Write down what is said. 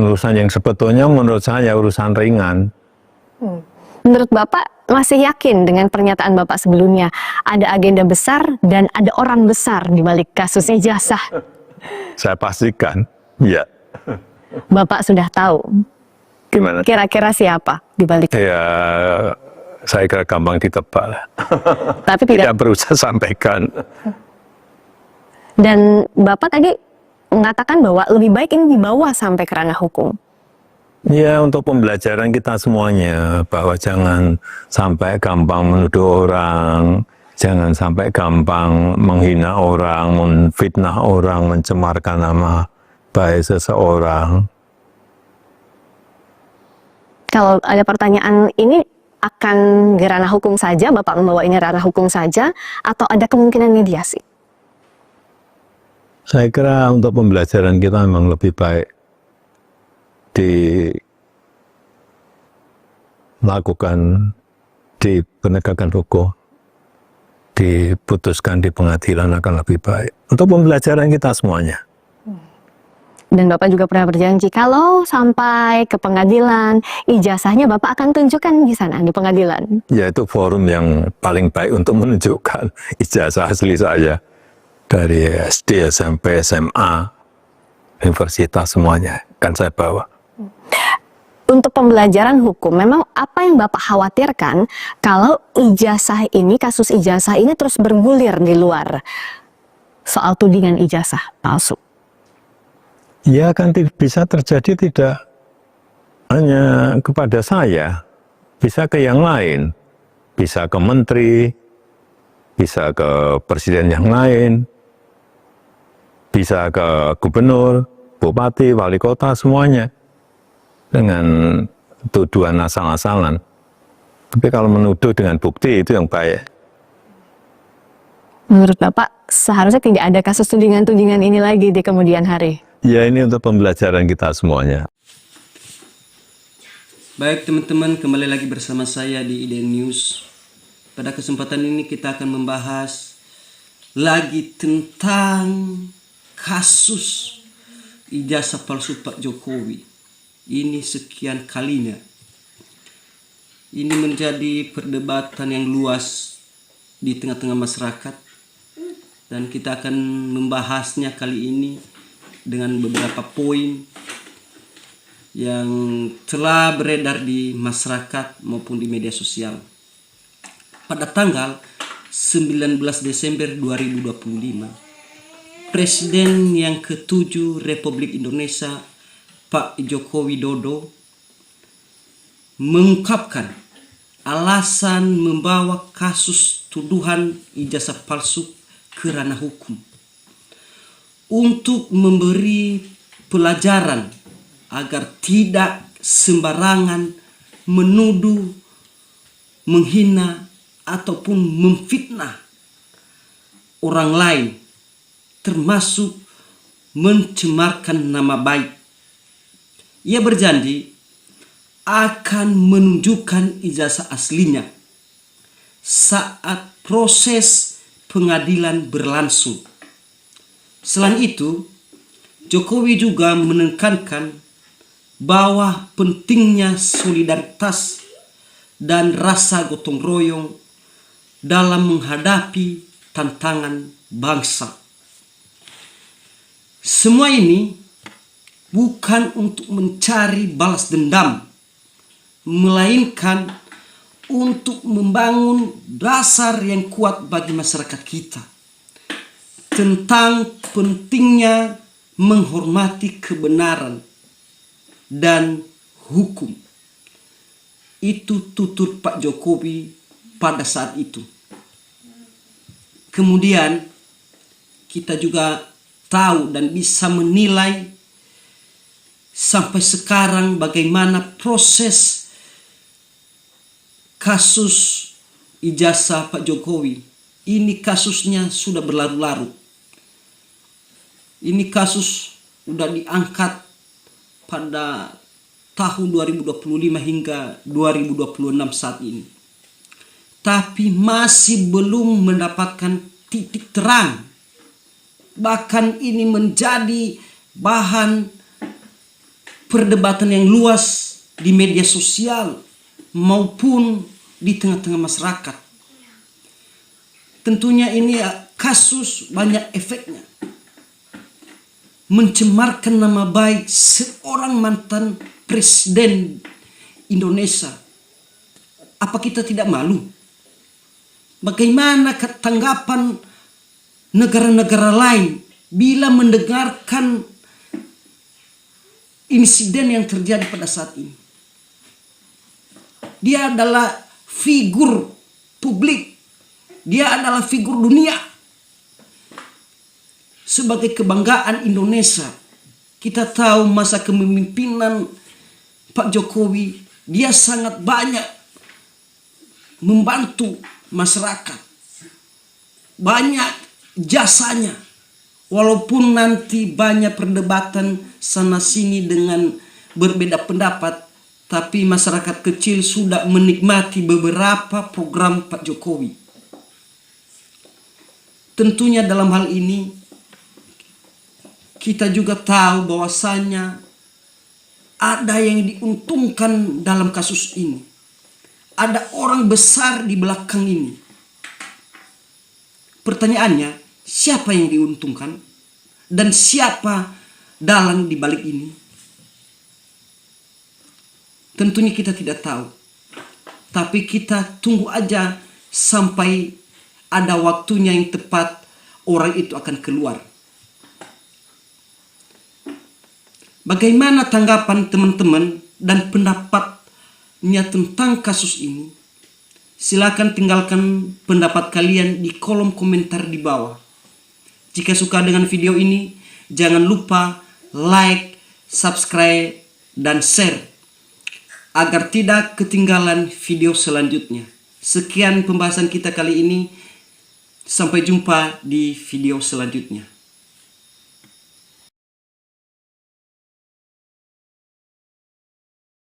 urusan yang sebetulnya menurut saya urusan ringan. Menurut Bapak masih yakin dengan pernyataan Bapak sebelumnya ada agenda besar dan ada orang besar di balik kasus ijazah? Saya pastikan, ya. Bapak sudah tahu Gimana? kira-kira siapa di balik? Ya, saya kira gampang ditebak lah. Tapi tidak. Tidak perlu saya sampaikan. Dan Bapak tadi mengatakan bahwa lebih baik ini dibawa sampai ke ranah hukum. Ya, untuk pembelajaran kita semuanya, bahwa jangan sampai gampang menuduh orang, jangan sampai gampang menghina orang, menfitnah orang, mencemarkan nama baik seseorang. Kalau ada pertanyaan ini akan di ranah hukum saja, Bapak membawa ini ranah hukum saja, atau ada kemungkinan mediasi? Saya kira untuk pembelajaran kita memang lebih baik dilakukan di penegakan hukum, diputuskan di pengadilan akan lebih baik. Untuk pembelajaran kita semuanya. Dan Bapak juga pernah berjanji kalau sampai ke pengadilan, ijazahnya Bapak akan tunjukkan di sana, di pengadilan. Yaitu forum yang paling baik untuk menunjukkan ijazah asli saya. Dari SD, SMP, SMA, universitas semuanya kan saya bawa. Untuk pembelajaran hukum, memang apa yang Bapak khawatirkan kalau ijazah ini, kasus ijazah ini terus bergulir di luar soal tudingan ijazah palsu? Ya kan bisa terjadi tidak hanya kepada saya, bisa ke yang lain, bisa ke menteri, bisa ke presiden yang lain, bisa ke gubernur, bupati, wali kota, semuanya. Dengan tuduhan asal-asalan. Tapi kalau menuduh dengan bukti itu yang baik. Menurut Bapak, seharusnya tidak ada kasus tudingan-tudingan ini lagi di kemudian hari? Ya, ini untuk pembelajaran kita semuanya. Baik teman-teman, kembali lagi bersama saya di IDN News. Pada kesempatan ini kita akan membahas lagi tentang kasus ijazah palsu Pak Jokowi. Ini sekian kalinya. Ini menjadi perdebatan yang luas di tengah-tengah masyarakat. Dan kita akan membahasnya kali ini dengan beberapa poin yang telah beredar di masyarakat maupun di media sosial. Pada tanggal 19 Desember 2025, Presiden yang ke-7 Republik Indonesia Pak Joko Widodo mengungkapkan alasan membawa kasus tuduhan ijazah palsu ke ranah hukum untuk memberi pelajaran agar tidak sembarangan menuduh, menghina ataupun memfitnah orang lain, termasuk mencemarkan nama baik. Ia berjanji akan menunjukkan ijazah aslinya saat proses pengadilan berlangsung. Selain itu, Jokowi juga menekankan bahwa pentingnya solidaritas dan rasa gotong royong dalam menghadapi tantangan bangsa. Semua ini bukan untuk mencari balas dendam, melainkan untuk membangun dasar yang kuat bagi masyarakat kita tentang pentingnya menghormati kebenaran dan hukum. Itu tutur Pak Jokowi pada saat itu. Kemudian kita juga tahu dan bisa menilai sampai sekarang bagaimana proses kasus ijazah Pak Jokowi. Ini kasusnya sudah berlarut-larut. Ini kasus sudah diangkat pada tahun 2025 hingga 2026 saat ini. Tapi masih belum mendapatkan titik terang. Bahkan ini menjadi bahan perdebatan yang luas di media sosial maupun di tengah-tengah masyarakat. Tentunya ini kasus banyak efeknya. Mencemarkan nama baik seorang mantan presiden Indonesia. Apa kita tidak malu? Bagaimana tanggapan negara-negara lain bila mendengarkan insiden yang terjadi pada saat ini? Dia adalah figur publik. Dia adalah figur dunia. Sebagai kebanggaan Indonesia, kita tahu masa kepemimpinan Pak Jokowi, dia sangat banyak membantu masyarakat. Banyak jasanya. Walaupun nanti banyak perdebatan sana sini dengan berbeda pendapat, tapi masyarakat kecil sudah menikmati beberapa program Pak Jokowi. Tentunya dalam hal ini kita juga tahu bahwasanya ada yang diuntungkan dalam kasus ini. Ada orang besar di belakang ini. Pertanyaannya, siapa yang diuntungkan? Dan siapa dalang di balik ini? Tentunya kita tidak tahu. Tapi kita tunggu aja sampai ada waktunya yang tepat, orang itu akan keluar. Bagaimana tanggapan teman-teman dan pendapatnya tentang kasus ini? Silakan tinggalkan pendapat kalian di kolom komentar di bawah. Jika suka dengan video ini, jangan lupa like, subscribe, dan share agar tidak ketinggalan video selanjutnya. Sekian pembahasan kita kali ini. Sampai jumpa di video selanjutnya.